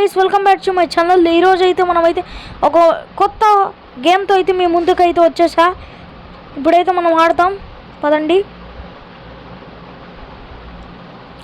Guys, welcome back to my channel. ఈరోజు అయితే మనమైతే ఒక కొత్త గేమ్తో అయితే మీ ముందుకైతే వచ్చేసా. ఇప్పుడైతే మనం ఆడతాం పదండి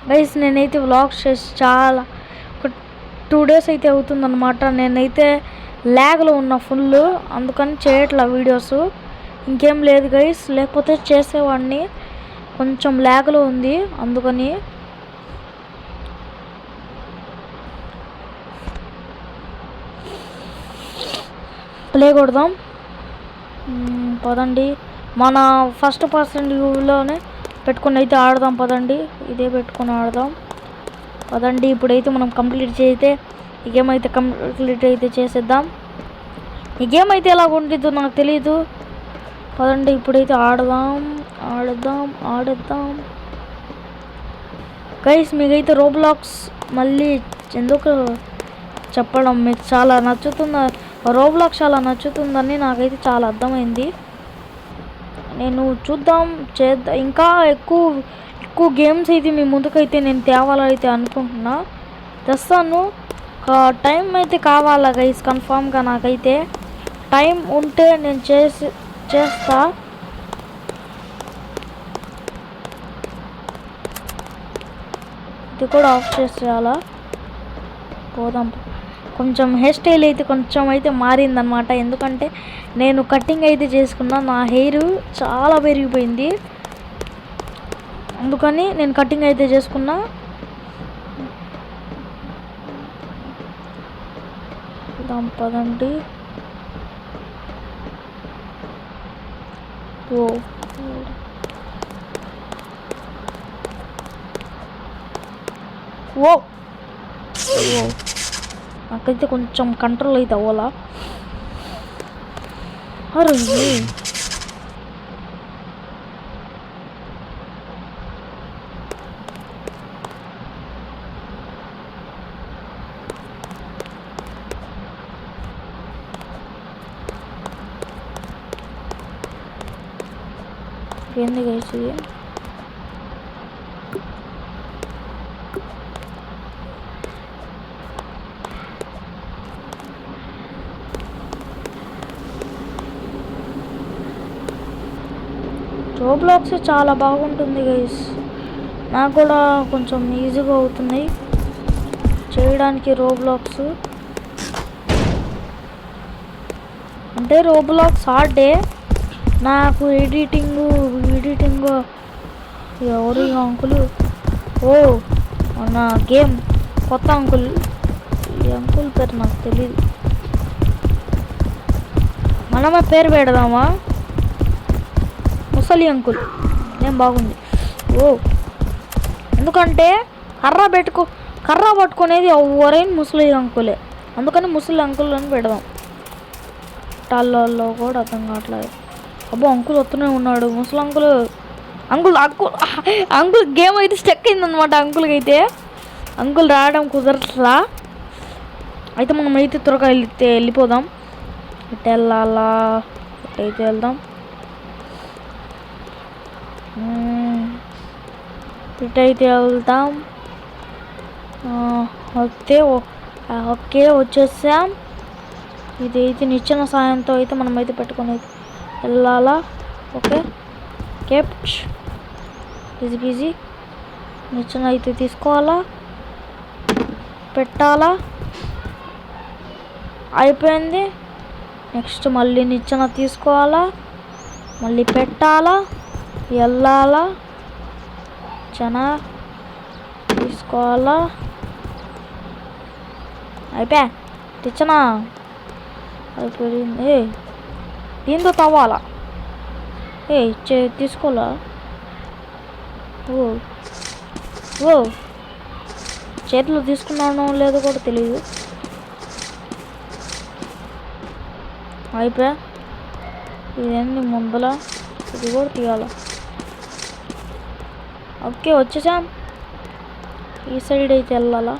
గైస్. నేనైతే వ్లాగ్స్ చేసి చాలా ఒక 2 days అయితే అవుతుందన్నమాట. నేనైతే ల్యాగ్లో ఉన్న ఫుల్, అందుకని చేయట్లా వీడియోస్. ఇంకేం లేదు గైస్, లేకపోతే చేసేవాడిని. కొంచెం ల్యాగ్లో ఉంది అందుకని. ప్లే కొడదాం పదండి. మన ఫస్ట్ పర్సన్ వ్యూలోనే పెట్టుకుని అయితే ఆడదాం పదండి. ఇదే పెట్టుకుని ఆడదాం పదండి. ఇప్పుడైతే మనం కంప్లీట్ చేస్తే ఈ గేమ్ అయితే కంప్లీట్ అయితే చేసేద్దాం. ఈ గేమ్ అయితే ఎలా ఉంటుందో నాకు తెలీదు. పదండి ఇప్పుడైతే ఆడేద్దాం గైస్. మీకైతే రోబ్లాక్స్ మళ్ళీ ఎందుకు చెప్పడం, మీకు చాలా నచ్చుతుంది. రోబ్లాక్స్ చాలా నచ్చుతుందని నాకైతే చాలా అర్థమైంది. నేను చేద్దాం ఇంకా ఎక్కువ గేమ్స్ అయితే మీ ముందుకైతే నేను తేవాలైతే అనుకుంటున్నా. తెస్తాను. టైం అయితే కావాలా గైస్, కన్ఫామ్గా. నాకైతే టైం ఉంటే నేను చేస్తా. ఇది కూడా ఆఫ్ చేసేయాలా. పోదాం. కొంచెం హెయిర్ స్టైల్ అయితే కొంచెం అయితే మారిందనమాట. ఎందుకంటే నేను కటింగ్ అయితే చేసుకున్నా, నా హెయిర్ చాలా పెరిగిపోయింది. అందుకని నేను కటింగ్ అయితే చేసుకున్నా. పదండి. ఓ నాకైతే కొంచెం కంట్రోల్ అయితే అవ్వాలా. అరే ఏంది గైస్ ఇది? రోబ్లాక్స్ చాలా బాగుంటుంది గైస్. నాకు కూడా కొంచెం ఈజీగా అవుతుంది చేయడానికి రోబ్లాక్స్. అంటే రోబ్లాక్స్ హార్డే. నాకు ఎడిటింగ్ ఎవరు ఈ అంకులు? ఓ నా గేమ్ కొత్త అంకుల్. ఈ అంకుల్ పేరు నాకు తెలీదు. మనమే పేరు పెడదామా? ముసలి అంకుల్. ఏం బాగుంది. ఓ ఎందుకంటే కర్ర పట్టుకునేది ఎవరైనా ముసలి అంకులే. అందుకని ముసలి అంకుల్ అని పెడదాం. టాల్లో కూడా అర్థం కావట్లేదు. అబ్బో అంకుల్ వస్తూనే ఉన్నాడు. ముసలి అంకుల్ గేమ్ అయితే స్టక్ అయిందనమాట. అంకుల్కి రావడం కుదరట్లా. అయితే మనం అయితే త్వరగా వెళ్ళిపోదాం. ఇటు వెళ్ళాలా? ఇటైతే వెళ్దాం. ఇటైతే వెళ్దాం. ఓకే వచ్చేసాం. ఇదైతే నిచ్చెన సాయంతో అయితే మనం అయితే పెట్టుకొని వెళ్ళాలా. Okay kept easy. నిచ్చెన అయితే తీసుకోవాలా, పెట్టాలా. అయిపోయింది. నెక్స్ట్ మళ్ళీ నిచ్చెన తీసుకోవాలా, మళ్ళీ పెట్టాలా, వెళ్ళాలా. నిచ్చెన తీసుకోవాలా. అయిపోయా. నిచ్చెన అయిపోయింది. దీంతో తవ్వాలా. తీసుకోవాలా. ఓ చేతిలో తీసుకున్నానో లేదో కూడా తెలియదు. అయిపోయా. ఇదేంటి ముందల, ఇది కూడా తీయాలా. ఓకే వచ్చేసాం. ఈ సైడ్ అయితే వెళ్ళాలా.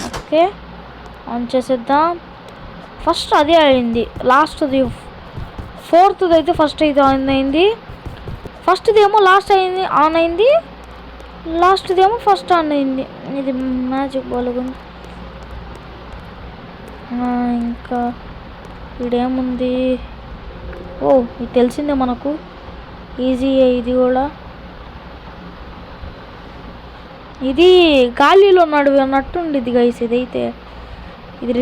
ఓకే ఆన్ చేసేద్దాం. ఫస్ట్ అదే అయింది, లాస్ట్ది 4th అయితే ఫస్ట్ అయితే ఆన్ అయింది. ఫస్ట్ది ఏమో లాస్ట్ ఆన్ అయింది. లాస్ట్దేమో ఫస్ట్ ఆన్ అయింది. ఇది మ్యాజిక్ బాగుంది. ఇంకా ఇదేముంది? ఓ ఇది తెలిసిందే మనకు, ఈజీ ఇది కూడా. ఇది గాలిలో నడుస్తున్నట్టుండిద్ది గైస్ ఇదైతే. ఇది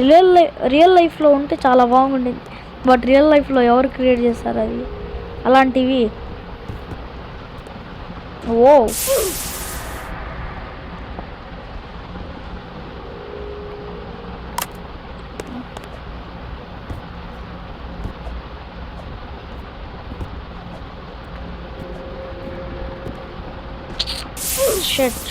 రియల్ లైఫ్లో ఉంటే చాలా బాగుండేది, బట్ రియల్ లైఫ్లో ఎవరు క్రియేట్ చేస్తారు అది అలాంటివి? ఓ షట్.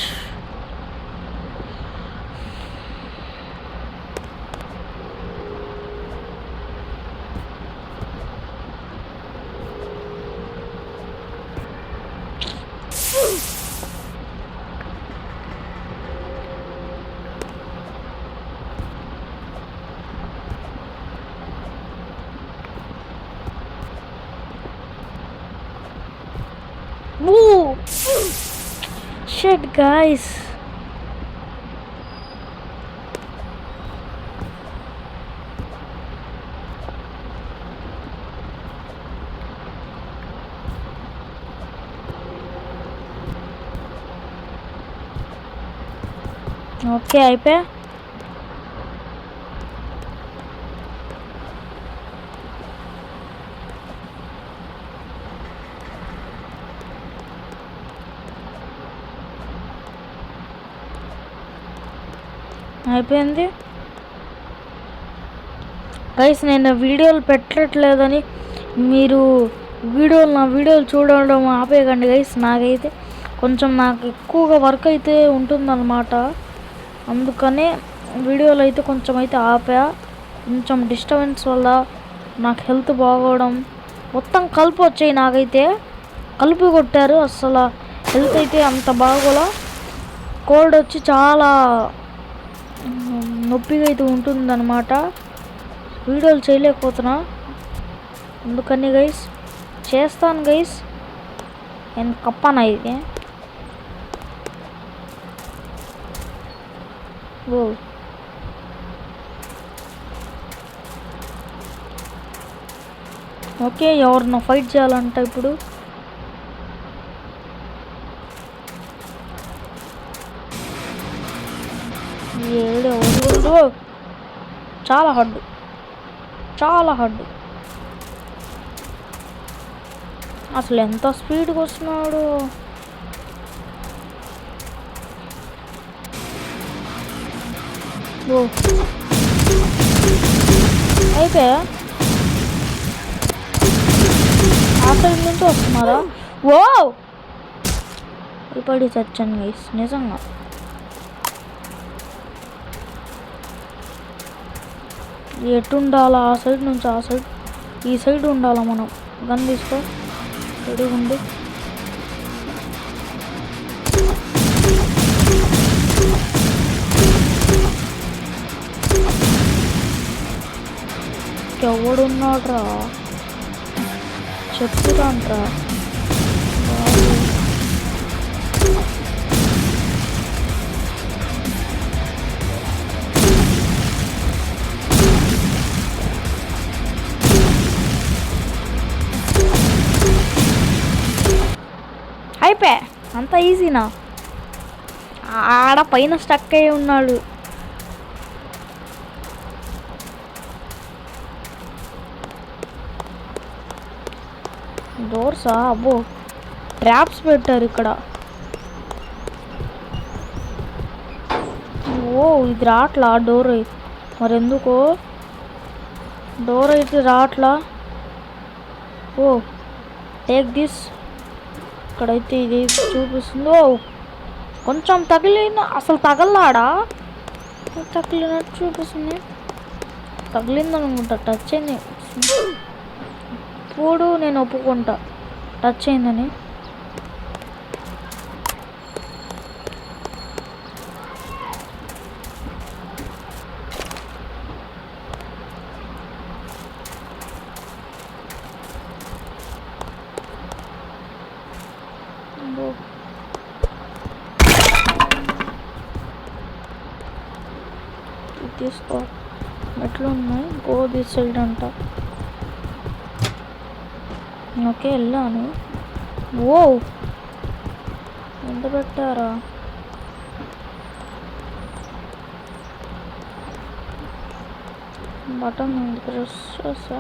Shut guys. ఓకే అయిపోయా. అయిపోయింది గైస్. నేను వీడియోలు పెట్టట్లేదని మీరు నా వీడియోలు చూడడం ఆపేయకండి గైస్. నాకైతే కొంచెం నాకు ఎక్కువగా వర్క్ అయితే ఉంటుందన్నమాట, అందుకనే వీడియోలు అయితే కొంచెం అయితే ఆపా. కొంచెం డిస్టర్బెన్స్ వల్ల నాకు హెల్త్ బాగోవడం మొత్తం కలిపి వచ్చాయి. నాకైతే కలిపి కొట్టారు, అసలు హెల్త్ అయితే అంత బాగోలా. కోల్డ్ వచ్చి చాలా నొప్పిగా అయితే ఉంటుందన్నమాట, వీడియోలు చేయలేకపోతున్నా. అందుకని గైస్ చేస్తాను గైస్. నేను కప్పానా ఇది? ఓ ఓకే, ఎవరినో ఫైట్ చేయాలంట ఇప్పుడు. చాలా హడ్డు, చాలా హడ్డు. అసలు ఎంత స్పీడ్గా వస్తున్నాడు. ఓ అయితే ఆ సైడ్ నుంచి వస్తున్నారా? ఓ ఇప్పటి చచ్చాను గైస్ నిజంగా. ఎటు ఉండాలా? ఆ సైడ్ నుంచి ఆ సైడ్, ఈ సైడ్ ఉండాలా మనం. గన్ తీసుకో, రెడీ ఉండి. ఎవడున్నాడ్రా చెప్పురాంట్రా. అయిపోయా, అంత ఈజీనా? ఆడ పైన స్టక్ అయి ఉన్నాడు. డోర్సా? అబ్బో ట్రాప్స్ పెట్టారు ఇక్కడ. ఓ ఇది రాట్లా డోర్, మరెందుకో డోర్ అయితే రాట్లా. ఓ టేక్ దిస్. ఇక్కడైతే ఇది చూపిస్తుంది. ఓ కొంచెం తగిలిన, అసలు తగలాడా? తగిలినట్టు చూపిస్తుంది. తగిలిందనుకుంటా, టచ్ అయింది. ఇప్పుడు నేను ఒప్పుకుంటా టచ్ అయిందని. తీసుకో. మెట్లు ఉన్నాయి. గో దిస్ సైడ్ అంట. ఓకే వెళ్ళాను. ఓ ఎంత పెట్టారా? బటన్ ప్రెస్ చేస్తా.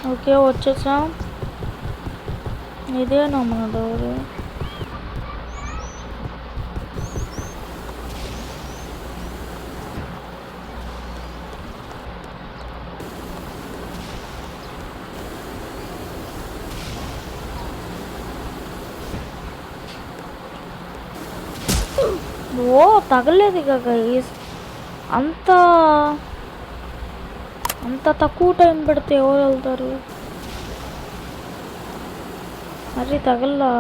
ఓకే వచ్చేసాం. ఇదేనా మన డోరు? ఓ తగలేదు ఇక గైస్. అంత అంత తక్కువ టైం పెడితే ఎవరు వెళ్తారు? మరి తగల్లా.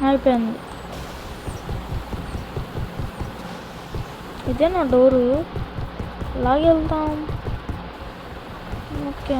అయిపోయింది. ఇదే నా డోరు. అలాగే వెళ్తాం. ఓకే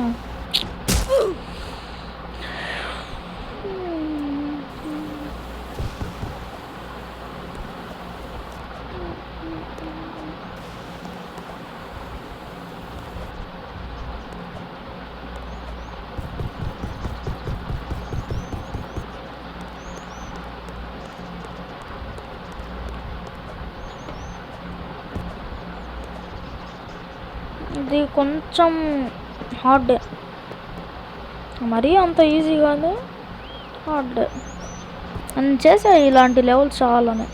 ఇది కొంచెం హార్డ్, మరీ అంత ఈజీ కాదు, హార్డ్ అని చేసా. ఇలాంటి లెవెల్స్ చాలానే.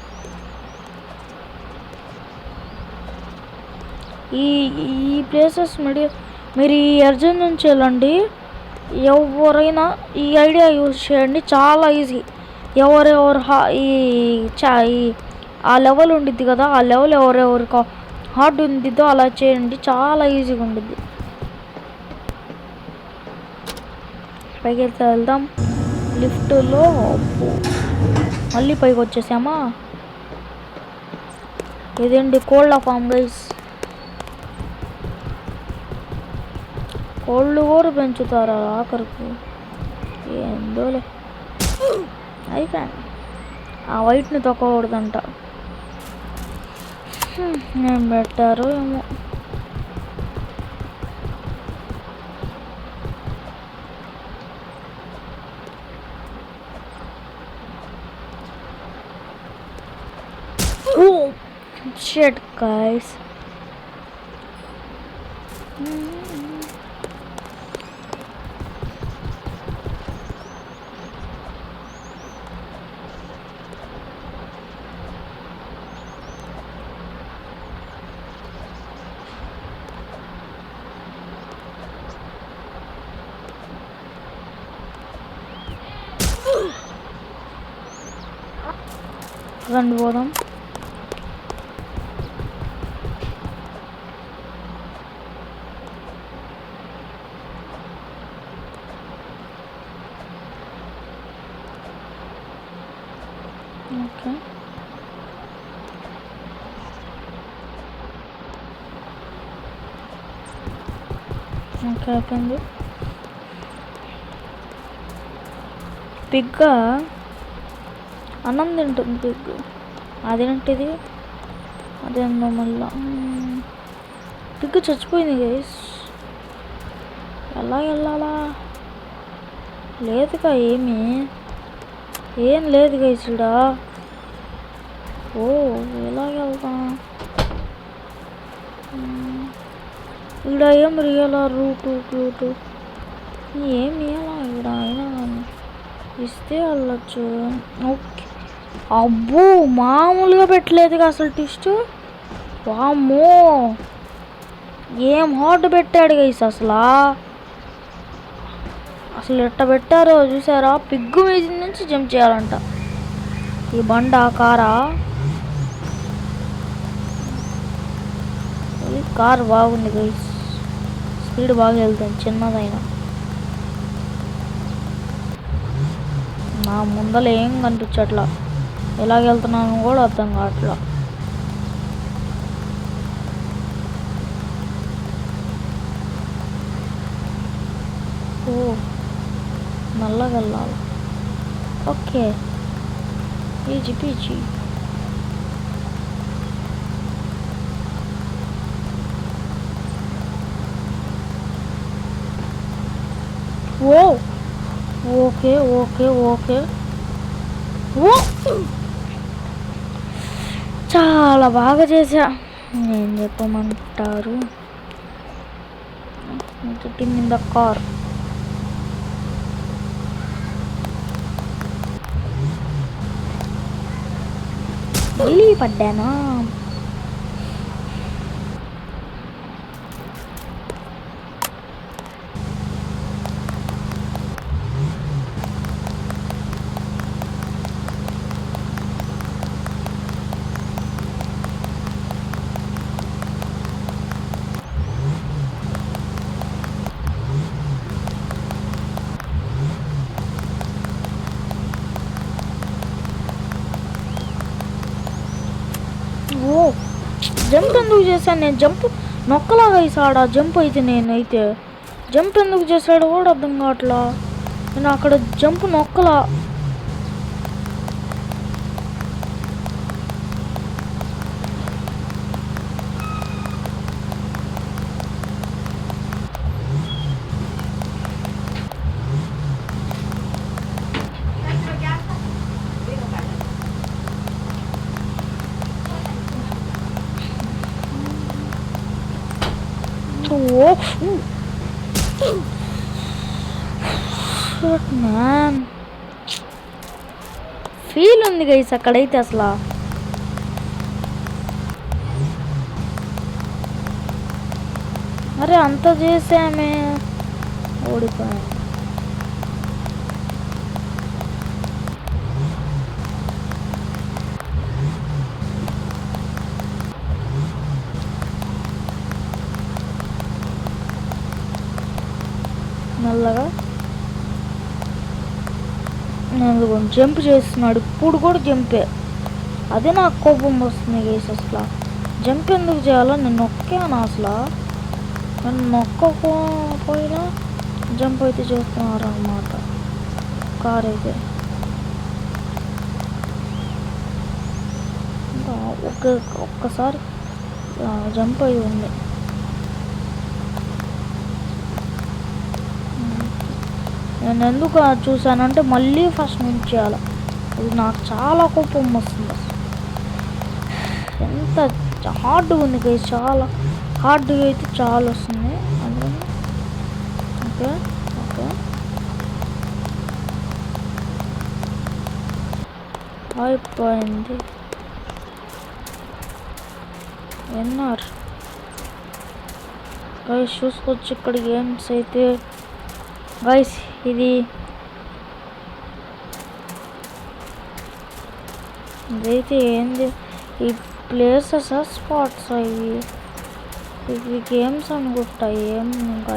ఈ ఈ ప్లేసెస్ మీరు ఈ అర్జున్ నుంచి వెళ్ళండి. ఎవరైనా ఈ ఐడియా యూజ్ చేయండి, చాలా ఈజీ. ఎవరెవరు ఆ లెవెల్ ఉండిద్ది కదా, ఆ లెవెల్ ఎవరెవరికి హార్డ్ ఉండిద్దో అలా చేయండి, చాలా ఈజీగా ఉండిద్ది. పైకి వెళ్దాం. లిఫ్ట్లో మళ్ళీ పైకి వచ్చేసామా. ఇదేంటి కోళ్ళ ఫామ్ గైస్. కోళ్ళు కూడా పెంచుతారా ఆఖరికి? ఏందోలే. అయిపోయాను. ఆ వైట్ని తొక్కకూడదంట. ఏం పెట్టారు ఏమో. Shit guys. రండి పోదాం. ఓకే ఓకే అయిపోయింది. పిగ్గా అన్నం తింటుంది పిగ్. అదేంటిది? అదేందో మళ్ళా పిగ్ చచ్చిపోయింది గైస్. ఎలా వెళ్ళాలా? లేదుగా ఏం లేదు గైస్ ఇక్కడ. ఓ ఎలాగెళ్తా? ఇక్కడ ఏం రియలా రూటు ఏమి ఇవ్వాలా ఇక్కడ? అయినా కానీ ఇస్తే వెళ్ళచ్చు. ఓకే. అబ్బో మామూలుగా పెట్టలేదుగా అసలు ట్విస్ట్. వామ్మో ఏం హార్డ్ పెట్టాడు గైస్ అసలు ఎట్ట పెట్టారో చూసారా? పిగ్గు మీద నుంచి జంప్ చేయాలంట. ఈ బండ కారా, కార్ బాగుంది గైస్, స్పీడ్ బాగా వెళ్తుంది చిన్నదైనా. నా ముందర ఏం కనిపించట్లా, ఎలాగెళ్తున్నాను కూడా అర్థం కావట్లా. ఓ నల్లగా వెళ్ళాలి. Okay PG PG. ఓ ఓకే ఓకే ఓకే. ఓ చాలా బాగా చేసా. ఏం చెప్పమంటారు? కింద ఇన్ ద కార్. మళ్ళీ పడ్డానా? ఓ జంప్ ఎందుకు చేశాను నేను? జంప్ నొక్కలాగా వేసాడా జంప్ అయితే? నేనైతే జంప్ ఎందుకు చేశాడు కూడా అర్థం కావట్లా. నేను అక్కడ జంప్ నొక్కలా. మ్యాన్ ఫీల్ ఉంది గైస్ అక్కడైతే అసలు. అరే అంత చేసామే, ఓడిపోయాను. మెల్లగా నేను జంప్ చేస్తున్నాడు, ఇప్పుడు కూడా జంపే. అదే నాకు కోపం వస్తుంది గైస్ అసలు. జంప్ ఎందుకు చేయాలో నేను నొక్కాను అసలు. నేను నొక్కకపోయినా జంప్ అయితే చేస్తున్నారు అన్నమాట కార్ అయితే. ఒక్కసారి జంప్ అయి ఉంది. నేను ఎందుకు చూసానంటే మళ్ళీ ఫస్ట్ నుంచి చేయాలి. అది నాకు చాలా కోపం వస్తుంది. ఎంత హార్డ్గా ఉంది గైస్, చాలా హార్డ్గా అయితే చాలా వస్తుంది. అందుకని ఓకే ఓకే అయిపోయింది. విన్నర్ గైస్ చూసుకోవచ్చు ఇక్కడ గేమ్స్ అయితే. గైస్ ఇదైతే ఏంది? ఈ ప్లేసెస్ స్పాట్స్ ఇవి గేమ్స్ అనుకుంటా. ఏం ఇంకా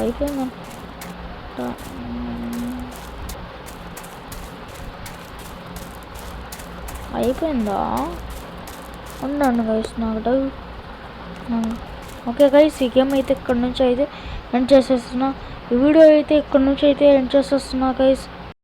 అయిపోయిందా? ఉండండి గైస్ నాకు డౌట్. ఓకే గైస్ ఈ గేమ్ అయితే ఇక్కడ నుంచి అయితే ఎండ్ చేసేస్తున్నా. ఈ వీడియో అయితే ఇక్కడ నుంచి అయితే ఎండ్ చేసేస్తున్నా గైస్.